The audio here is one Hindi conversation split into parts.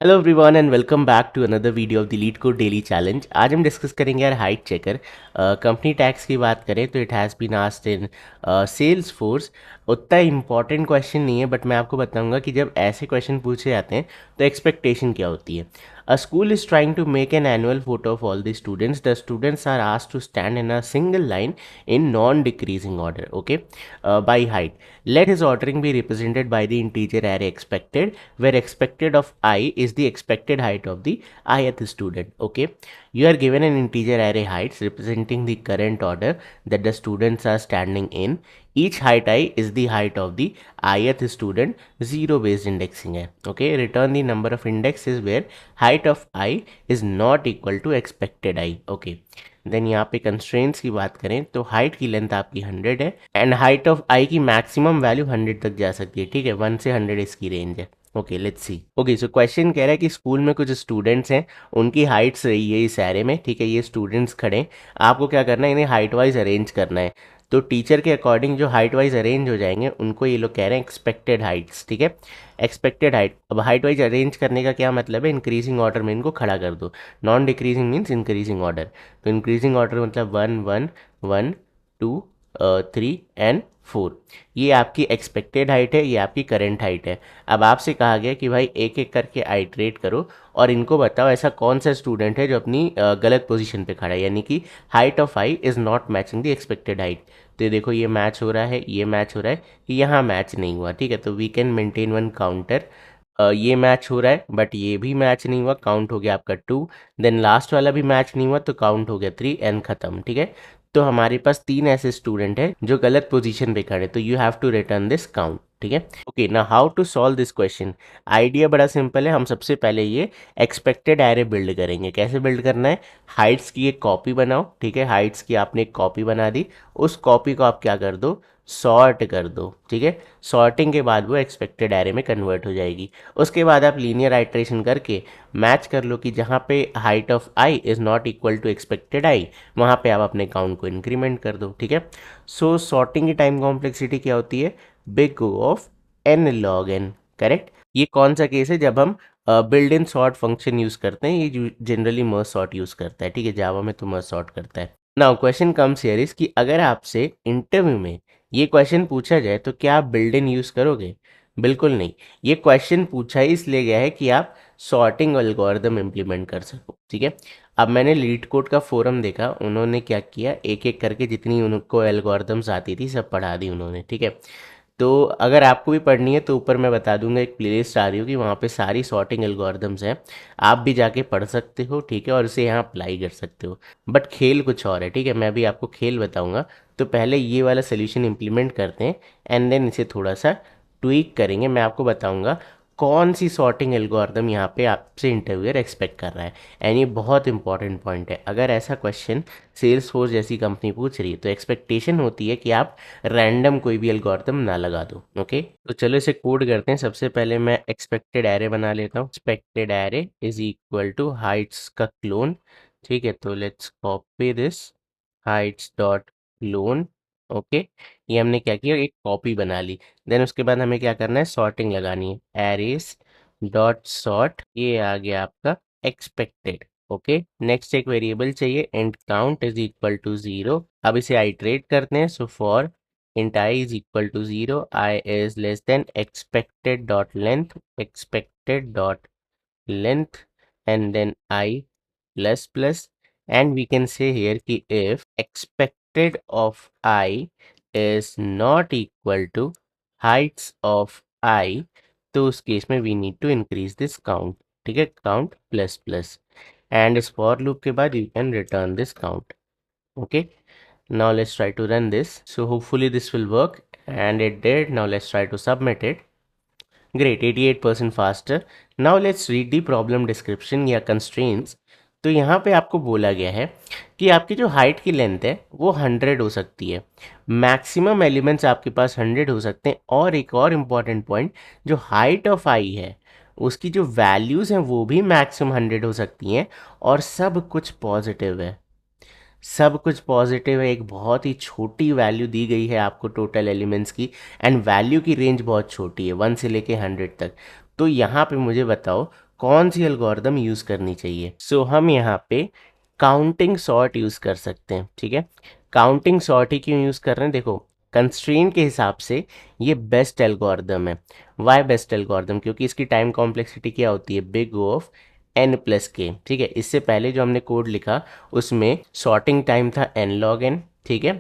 Hello everyone and welcome back to another video of the LeetCode daily challenge. आज हम डिस्कस करेंगे यार हाइट चेकर। कंपनी टैक्स की बात करें तो it has been asked in Salesforce. उतना इंपॉर्टेंट क्वेश्चन नहीं है, बट मैं आपको बताऊंगा कि जब ऐसे क्वेश्चन पूछे जाते हैं तो एक्सपेक्टेशन क्या होती है। A school is trying to make an annual photo of all the students. The students are asked to stand in a single line in non-decreasing order, okay, by height. Let his ordering be represented by the integer array expected, where expected of I is the expected height of the ith student. Okay, you are given an integer array heights representing the current order that the students are standing in. Each height I is the height of the ith student. Zero based indexing है. Okay, return the number of indexes where height of I is not equal to expected I. Okay, then यहाँ पे कंस्ट्रेंट्स की बात करें तो हाइट की लेंथ आपकी 100 है एंड हाइट ऑफ आई की मैक्सिमम वैल्यू 100 तक जा सकती है. ठीक है, 1 से 100 इसकी रेंज है. Okay, let's see. Okay, so question कह रहा है कि स्कूल में कुछ स्टूडेंट्स हैं, उनकी हाइट्स रही है इस एरे में. ठीक है, ये स्टूडेंट्स खड़े हैं, आपको क्या करना है, इन्हें हाइट वाइज अरेंज करना है. तो टीचर के अकॉर्डिंग जो हाइट वाइज अरेंज हो जाएंगे उनको ये लोग कह रहे हैं एक्सपेक्टेड हाइट्स. ठीक है, एक्सपेक्टेड हाइट. अब हाइट वाइज अरेंज करने का क्या मतलब है, इंक्रीजिंग ऑर्डर में इनको खड़ा कर दो. Non decreasing means increasing order. तो इंक्रीजिंग ऑर्डर मतलब 1 1 1 2 3 एंड 4. ये आपकी एक्सपेक्टेड हाइट है, ये आपकी करंट हाइट है. अब आपसे कहा गया कि भाई एक एक करके आइट्रेट करो और इनको बताओ ऐसा कौन सा स्टूडेंट है जो अपनी गलत पोजीशन पे खड़ा है, यानी कि height of I is not matching the expected height. तो देखो ये मैच हो रहा है, ये मैच हो रहा है, यहाँ मैच नहीं हुआ. ठीक है, तो we can maintain one counter. ये मैच हो रहा है बट ये भी मैच नहीं हुआ, काउंट हो गया आपका 2. देन लास्ट वाला भी मैच नहीं हुआ तो काउंट हो गया 3 एंड खत्म. ठीक है, तो हमारे पास 3 ऐसे स्टूडेंट हैं जो गलत पोजीशन पे खड़े, तो you have to return this count. ठीक है, ओके, ना how to solve this question. Idea बड़ा सिंपल है. हम सबसे पहले ये एक्सपेक्टेड एरे बिल्ड करेंगे. कैसे बिल्ड करना है, हाइट्स की एक कॉपी बनाओ. ठीक है, हाइट्स की आपने एक कॉपी बना दी, उस कॉपी को आप क्या कर दो, सॉर्ट कर दो. ठीक है, सॉर्टिंग के बाद वो एक्सपेक्टेड एरे में कन्वर्ट हो जाएगी. उसके बाद आप लीनियर आइट्रेशन करके मैच कर लो कि जहाँ पे height of I is not equal to expected I, वहाँ पे आप अपने काउंट को इंक्रीमेंट कर दो. ठीक है, सो सॉर्टिंग की टाइम कॉम्प्लेक्सिटी क्या होती है, big O of N log N. Correct. ये कौन सा केस है, जब हम built in sort function use करते हैं. ये जनरली मर्ज सॉर्ट यूज़ करता है. ठीक है, जावा में तो मर्ज सॉर्ट करता है. Now question comes here is कि अगर आपसे इंटरव्यू में ये क्वेश्चन पूछा जाए तो क्या आप बिल्ड इन यूज़ करोगे. बिल्कुल नहीं. ये क्वेश्चन पूछा ही इसलिए गया है कि आप सॉर्टिंग एल्गोरिदम इम्प्लीमेंट कर सको. ठीक है, अब मैंने लीड कोड का फोरम देखा, उन्होंने क्या किया, एक एक करके जितनी उनको एल्गोरिदम्स आती थी सब पढ़ा दी उन्होंने. ठीक है, तो अगर आपको भी पढ़नी है तो ऊपर मैं बता दूंगा, एक प्लेलिस्ट आ रही होगी, वहाँ पे सारी सॉर्टिंग एल्गोरिदम्स हैं, आप भी जाके पढ़ सकते हो. ठीक है, और इसे यहाँ अप्लाई कर सकते हो. बट खेल कुछ और है. ठीक है, मैं अभी आपको खेल बताऊंगा. तो पहले ये वाला सोल्यूशन इंप्लीमेंट करते हैं एंड देन इसे थोड़ा सा ट्वीक करेंगे. मैं आपको बताऊंगा कौन सी सॉर्टिंग एल्गोरिदम यहाँ पे आपसे इंटरव्यूअर एक्सपेक्ट कर रहा है. एंड ये बहुत इंपॉर्टेंट पॉइंट है. अगर ऐसा क्वेश्चन सेल्स फोर्स जैसी कंपनी पूछ रही है तो एक्सपेक्टेशन होती है कि आप रैंडम कोई भी एल्गोरिदम ना लगा दो. ओके, तो चलो इसे कोड करते हैं. सबसे पहले मैं एक्सपेक्टेड एरे बना लेता हूँ. Expected array is equal to heights का क्लोन. ठीक है, तो let's copy this heights dot clone. Okay, ये हमने क्या किया, एक कॉपी बना ली. देन उसके बाद हमें क्या करना है, सॉर्टिंग लगानी है. एरेस डॉट सॉर्ट, ये आ गया आपका एक्सपेक्टेड. ओके, नेक्स्ट एक वेरिएबल चाहिए, and count is equal to 0. अब इसे आइट्रेट करते हैं. So for int I is equal to 0, I is less than expected dot length, expected dot length, and then I plus plus. And we can say here कि if expected of I is not equal to heights of I, तो उस केस में we need to increase this count. ठीक है, count plus plus. and इस for loop के बाद you can return this count. Okay, now let's try to run this. So hopefully this will work, and it did. Now let's try to submit it. Great, 88% faster. Now let's read the problem description या constraints. तो यहाँ पे आपको बोला गया है कि आपकी जो हाइट की लेंथ है वो 100 हो सकती है. मैक्सिमम एलिमेंट्स आपके पास 100 हो सकते हैं. और एक और इम्पॉर्टेंट पॉइंट, जो हाइट ऑफ आई है उसकी जो वैल्यूज़ हैं वो भी मैक्सिमम 100 हो सकती हैं. और सब कुछ पॉजिटिव है, सब कुछ पॉजिटिव है. एक बहुत ही छोटी वैल्यू दी गई है आपको टोटल एलिमेंट्स की, एंड वैल्यू की रेंज बहुत छोटी है, 1 से लेके 100 तक. तो यहाँ पे मुझे बताओ कौन सी एल्गोरिदम यूज़ करनी चाहिए। सो हम यहाँ पे काउंटिंग सॉर्ट यूज़ कर सकते हैं, ठीक है। काउंटिंग सॉर्ट ही क्यों यूज़ कर रहे हैं, देखो कंस्ट्रेंट के हिसाब से ये बेस्ट एल्गोरिदम है। वाई बेस्ट एल्गोरिदम, क्योंकि इसकी टाइम कॉम्प्लेक्सिटी क्या होती है, बिग O ऑफ n+k, ठीक है। इससे पहले जो हमने कोड लिखा उसमें सॉर्टिंग टाइम था n log n, ठीक है,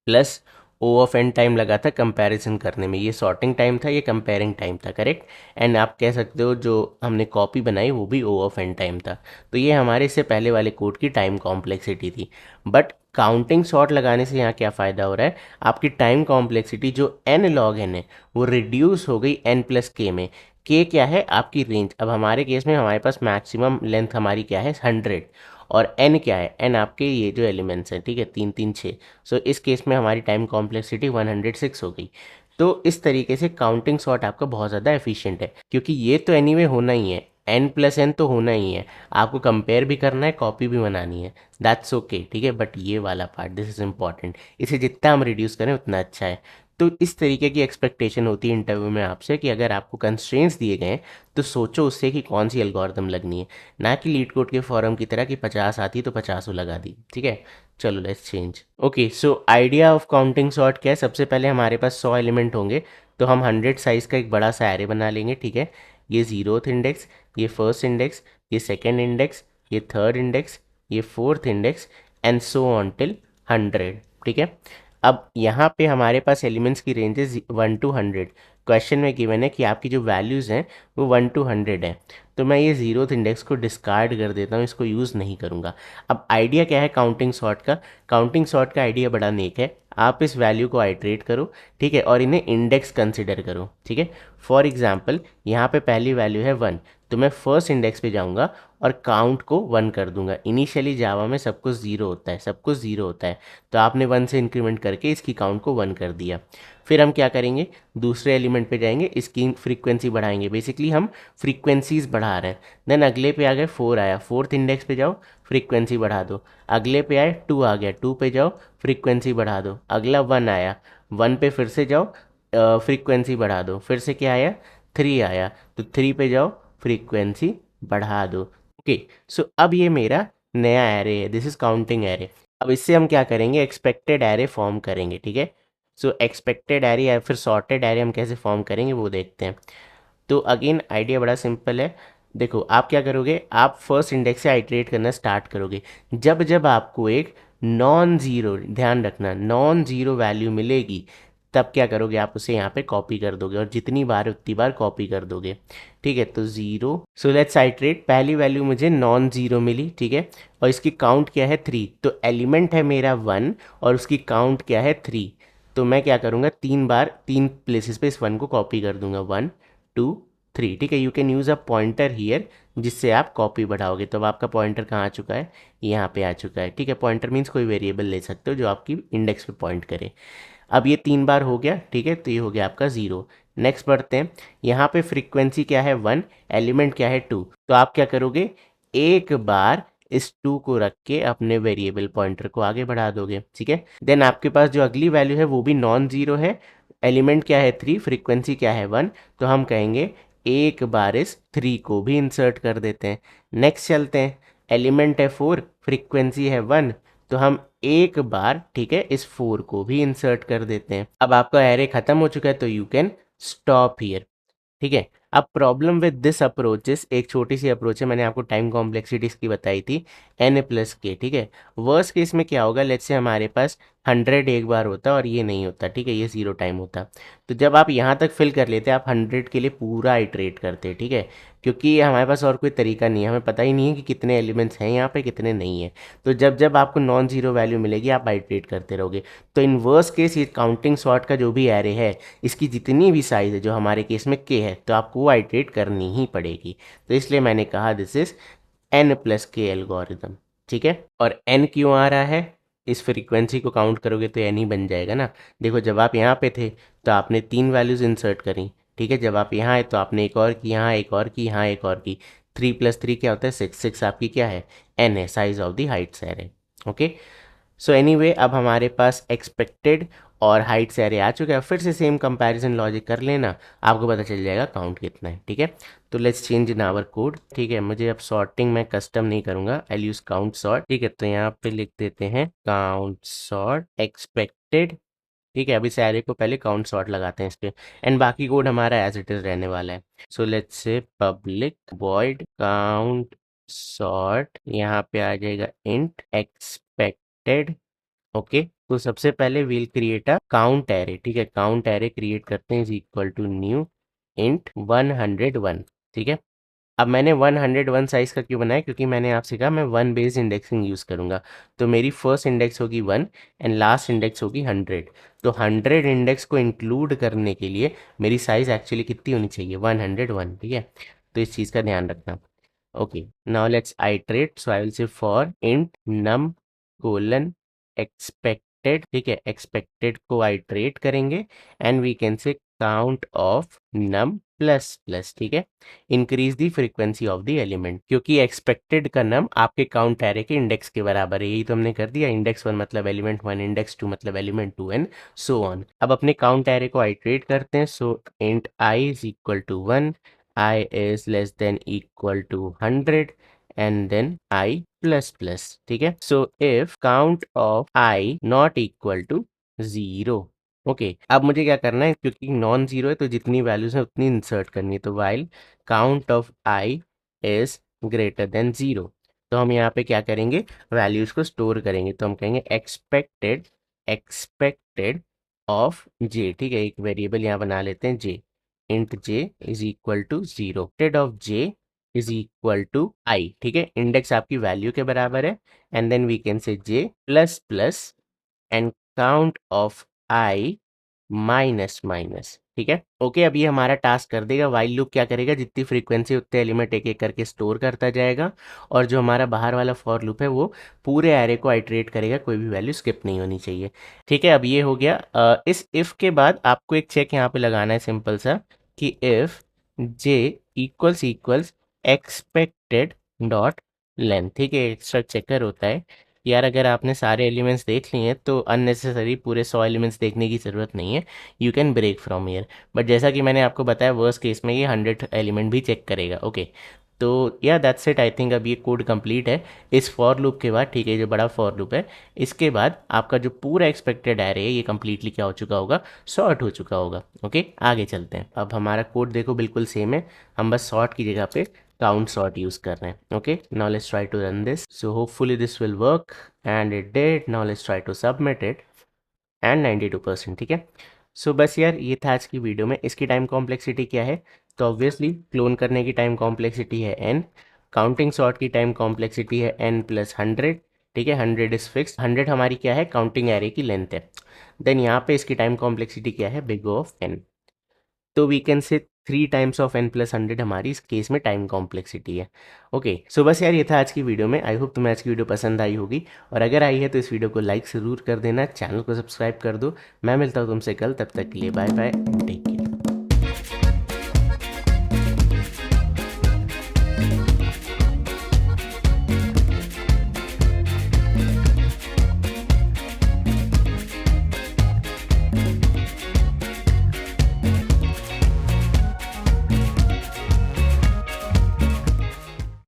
plus O of n time लगा था कंपैरिजन करने में। ये सॉर्टिंग टाइम था, ये कंपेयरिंग टाइम था, करेक्ट। एंड आप कह सकते हो जो हमने कॉपी बनाई वो भी O ऑफ n टाइम था। तो ये हमारे इससे पहले वाले कोड की टाइम कॉम्प्लेक्सिटी थी। बट काउंटिंग सॉर्ट लगाने से यहाँ क्या फ़ायदा हो रहा है, आपकी टाइम कॉम्प्लेक्सिटी जो n log n है वो रिड्यूस हो गई n+k में। k क्या है, आपकी रेंज। अब हमारे केस में हमारे पास मैक्सिमम लेंथ हमारी क्या है, 100, और n क्या है, n आपके ये जो एलिमेंट्स हैं, ठीक है, 3 3 6। सो इस केस में हमारी टाइम कॉम्प्लेक्सिटी 106 हो गई। तो इस तरीके से काउंटिंग सॉर्ट आपका बहुत ज़्यादा एफिशिएंट है, क्योंकि ये तो एनीवे होना ही है, n+n तो होना ही है। आपको कंपेयर भी करना है, कॉपी भी बनानी है, दैट्स ओके, ठीक है। बट ये वाला पार्ट, दिस इज़ इम्पॉर्टेंट, इसे जितना हम रिड्यूस करें उतना अच्छा है। तो इस तरीके की एक्सपेक्टेशन होती है इंटरव्यू में आपसे कि अगर आपको कंस्ट्रेंट्स दिए गए हैं तो सोचो उससे कि कौन सी एल्गोरिदम लगनी है, ना कि लीड कोड के फॉर्म की तरह कि 50 आती तो 50 लगा दी, ठीक है। चलो let's change. Okay, so idea of counting sort क्या है, सबसे पहले हमारे पास 100 एलिमेंट होंगे, तो हम 100 साइज़ का एक बड़ा सा एरे बना लेंगे, ठीक है। ये 0th इंडेक्स, ये फर्स्ट इंडेक्स, ये सेकेंड इंडेक्स, ये थर्ड इंडेक्स, ये fourth index, and so on till 100, ठीक है। अब यहाँ पे हमारे पास एलिमेंट्स की रेंज है 1 to 100। क्वेश्चन में गिवन है कि आपकी जो वैल्यूज़ हैं वो 1 to 100 है, तो मैं ये 0th इंडेक्स को डिस्कार्ड कर देता हूँ, इसको यूज़ नहीं करूँगा। अब आइडिया क्या है काउंटिंग सॉर्ट का, काउंटिंग सॉर्ट का आइडिया बड़ा नेक है। आप इस वैल्यू को आइट्रेट करो, ठीक है, और इन्हें इंडेक्स कंसिडर करो, ठीक है। फॉर एग्जाम्पल यहाँ पे पहली वैल्यू है 1, तो मैं फर्स्ट इंडेक्स पे जाऊँगा और काउंट को 1 कर दूंगा। इनिशियली जावा में सब कुछ 0 होता है, सब कुछ 0 होता है, तो आपने 1 से इंक्रीमेंट करके इसकी काउंट को 1 कर दिया। फिर हम क्या करेंगे, दूसरे एलिमेंट पे जाएंगे, इसकी फ्रीक्वेंसी बढ़ाएंगे, बेसिकली हम फ्रीक्वेंसीज बढ़ा रहे हैं। देन अगले पे आ गए 4 आया, फोर्थ इंडेक्स पे जाओ फ्रीक्वेंसी बढ़ा दो। अगले पे आए 2 आ गया, 2 पे जाओ फ्रीक्वेंसी बढ़ा दो। अगला 1 आया, 1 पे फिर से जाओ फ्रीक्वेंसी बढ़ा दो। फिर से क्या आया, 3 आया, तो 3 पे जाओ फ्रीक्वेंसी बढ़ा दो। ओके, सो अब ये मेरा नया एरे है, दिस इज काउंटिंग एरे। अब इससे हम क्या करेंगे, एक्सपेक्टेड एरे फॉर्म करेंगे, ठीक है। सो एक्सपेक्टेड एरे या फिर सॉर्टेड एरे हम कैसे फॉर्म करेंगे वो देखते हैं। तो अगेन आइडिया बड़ा सिंपल है। देखो आप क्या करोगे, आप फर्स्ट इंडेक्स से आइट्रेट करना स्टार्ट करोगे। जब जब आपको एक नॉन ज़ीरो, ध्यान रखना नॉन ज़ीरो वैल्यू मिलेगी, तब क्या करोगे, आप उसे यहाँ पे कॉपी कर दोगे, और जितनी बार उतनी बार कॉपी कर दोगे, ठीक है। तो 0, सो लेट्स आइट्रेट। पहली वैल्यू मुझे नॉन ज़ीरो मिली, ठीक है, और इसकी काउंट क्या है 3, तो एलिमेंट है मेरा 1 और उसकी काउंट क्या है 3। तो मैं क्या करूँगा, 3 बार 3 प्लेसेस पे इस 1 को कॉपी कर दूंगा, 1 2 3, ठीक है। You can use a pointer here, जिससे आप कॉपी बढ़ाओगे। तो अब आपका पॉइंटर कहाँ आ चुका है, यहाँ पे आ चुका है, ठीक है। पॉइंटर मीन्स कोई वेरिएबल ले सकते हो जो आपकी इंडेक्स पे पॉइंट करे। अब ये 3 बार हो गया, ठीक है, तो ये हो गया आपका 0। नेक्स्ट बढ़ते हैं, यहाँ पे फ्रीक्वेंसी क्या है 1, एलिमेंट क्या है 2, तो आप क्या करोगे, एक बार इस 2 को रख के अपने वेरिएबल पॉइंटर को आगे बढ़ा दोगे, ठीक है। देन आपके पास जो अगली वैल्यू है वो भी नॉन ज़ीरो है, एलिमेंट क्या है 3, फ्रीक्वेंसी क्या है 1, तो हम कहेंगे एक बार इस 3 को भी इंसर्ट कर देते हैं। नेक्स्ट चलते हैं, एलिमेंट है 4, फ्रीक्वेंसी है 1, तो हम एक बार, ठीक है, इस 4 को भी इंसर्ट कर देते हैं। अब आपका एरे खत्म हो चुका है, तो यू कैन स्टॉप हियर, ठीक है। अब प्रॉब्लम विद दिस अप्रोचेस, एक छोटी सी अप्रोच है, मैंने आपको टाइम कॉम्प्लेक्सिटीज की बताई थी, n+k, ठीक है। वर्स्ट केस में क्या होगा, लेट्स से हमारे पास 100 एक बार होता और ये नहीं होता, ठीक है, ये 0 टाइम होता। तो जब आप यहाँ तक फिल कर लेते, आप 100 के लिए पूरा इटरेट करते, ठीक है, क्योंकि हमारे पास और कोई तरीका नहीं है, हमें पता ही नहीं है कि कितने एलिमेंट्स हैं यहाँ पे, कितने नहीं है। तो जब जब आपको नॉन ज़ीरो वैल्यू मिलेगी, आप आइट्रेट करते रहोगे। तो इन वर्स्ट केस ये काउंटिंग सॉर्ट का जो भी एरे है, इसकी जितनी भी साइज़ है, जो हमारे केस में k है, तो आपको वो आइट्रेट करनी ही पड़ेगी। तो इसलिए मैंने कहा दिस इज n+k एल्गोरिदम, ठीक है। और n क्यों आ रहा है, इस फ्रीक्वेंसी को काउंट करोगे तो n ही बन जाएगा ना। देखो जब आप यहाँ पे थे तो आपने 3 वैल्यूज इंसर्ट करी, ठीक है। जब आप यहाँ आए तो आपने एक और की, यहाँ एक और की, यहाँ एक और की। 3+3 क्या होता है 6, 6 आपकी क्या है, n है, size of the Heights array, okay. So anyway अब हमारे पास एक्सपेक्टेड और हाइट से एरे आ चुका है, फिर से सेम कंपैरिजन लॉजिक कर लेना, आपको पता चल जाएगा काउंट कितना है। ठीक है, तो let's change in our code. ठीक है, मुझे अब सॉर्टिंग मैं कस्टम नहीं करूंगा, आई यूज काउंट सॉर्ट। ठीक है, तो यहाँ पे लिख देते हैं काउंट सॉर्ट एक्सपेक्टेड। ठीक है, अभी सैलरी को पहले काउंट सॉर्ट लगाते हैं इस पे, एंड बाकी कोड हमारा एज इट इज रहने वाला है। So let's say public void count sort, यहाँ पे आ जाएगा इंट एक्सपेक्टेड। ओके, तो सबसे पहले we'll create a count array. ठीक है, काउंट एरे क्रिएट करते हैं is equal to new int 101। ठीक है, अब मैंने 101 साइज का क्यों बनाया, क्योंकि मैंने आपसे कहा मैं वन बेस्ड इंडेक्सिंग यूज़ करूंगा। तो मेरी फर्स्ट इंडेक्स होगी 1 एंड लास्ट इंडेक्स होगी 100। तो 100 इंडेक्स को इंक्लूड करने के लिए मेरी साइज एक्चुअली कितनी होनी चाहिए, 101। ठीक है, तो इस चीज़ का ध्यान रखना। Okay, now let's iterate. So I will say for int num colon expected. ठीक है, एक्सपेक्टेड को आइटरेट करेंगे and we can say count of num plus plus. ठीक है, increase the frequency of the element, क्योंकि एक्सपेक्टेड का नम आपके काउंट एरे के इंडेक्स के बराबर है, यही तो हमने कर दिया। इंडेक्स 1 मतलब एलिमेंट 1, इंडेक्स 2 मतलब एलिमेंट 2 एंड सो ऑन। अब अपने काउंट एरे को आइटरेट करते हैं। So int I is equal to 1, I is less than equal to 100 and then I plus plus। ठीक है, so if count of I not equal to 0। Okay, अब मुझे क्या करना है, क्योंकि नॉन जीरो है तो जितनी वैल्यूज है उतनी इंसर्ट करनी है। तो while count of I is greater than 0, तो हम यहाँ पे क्या करेंगे, वैल्यूज को स्टोर करेंगे। तो हम कहेंगे एक्सपेक्टेड, एक्सपेक्टेड ऑफ जे। ठीक है, एक वेरिएबल यहाँ बना लेते हैं J, int j is equal to 0, expected of j is equal to i। ठीक है, इंडेक्स आपकी वैल्यू के बराबर है, and then we can say j plus plus and count of i minus minus. ठीक है, ओके, अब ये हमारा टास्क कर देगा। वाइल लूप क्या करेगा, जितनी फ्रीक्वेंसी उतने एलिमेंट एक एक करके स्टोर करता जाएगा, और जो हमारा बाहर वाला फॉर लूप है वो पूरे एरे को आइटरेट करेगा, कोई भी वैल्यू स्किप नहीं होनी चाहिए। ठीक है, अब ये हो गया। इस इफ के बाद आपको एक चेक यहाँ पे लगाना है सिंपल सा, कि if J equals expected dot length. ठीक है, एक्स्ट्रा चेकर होता है यार, अगर आपने सारे एलिमेंट्स देख लिए हैं तो अननेसेसरी पूरे 100 एलिमेंट्स देखने की ज़रूरत नहीं है, you can break from here. But जैसा कि मैंने आपको बताया, वर्स्ट केस में ये 100 एलिमेंट भी चेक करेगा। ओके, तो या दैट्स इट, आई थिंक अब ये कोड कंप्लीट है इस फॉर लूप के बाद। ठीक है, जो बड़ा फॉर लूप है, इसके बाद आपका जो पूरा एक्सपेक्टेड एरे है ये कंप्लीटली क्या हो चुका होगा, सॉर्ट हो चुका होगा। ओके, आगे चलते हैं। अब हमारा कोड देखो बिल्कुल सेम है, हम बस सॉर्ट की जगह पे काउंट सॉर्ट यूज कर रहे हैं। Okay, now let's try to run this. So hopefully this will work and it did. Now let's try to submit it and 92%। ठीक है, सो बस यार ये था आज की वीडियो में। इसकी टाइम कॉम्प्लेक्सिटी क्या है, तो ऑब्वियसली क्लोन करने की टाइम कॉम्प्लेक्सिटी है n, काउंटिंग सॉर्ट की टाइम कॉम्प्लेक्सिटी है n प्लस 100। ठीक है, 100 इज फिक्स, 100 हमारी क्या है, काउंटिंग एरे की लेंथ है। देन यहाँ पे इसकी टाइम कॉम्प्लेक्सिटी क्या है, बिग ऑफ n। तो वी कैन से 3 टाइम्स ऑफ n प्लस 100 हमारी इस केस में टाइम कॉम्प्लेक्सिटी है। ओके, सो बस यार ये था आज की वीडियो में। आई होप तुम्हें आज की वीडियो पसंद आई होगी, और अगर आई है तो इस वीडियो को लाइक ज़रूर कर देना, चैनल को सब्सक्राइब कर दो। मैं मिलता हूँ तुमसे कल, तब तक के लिए बाय बाय, टेक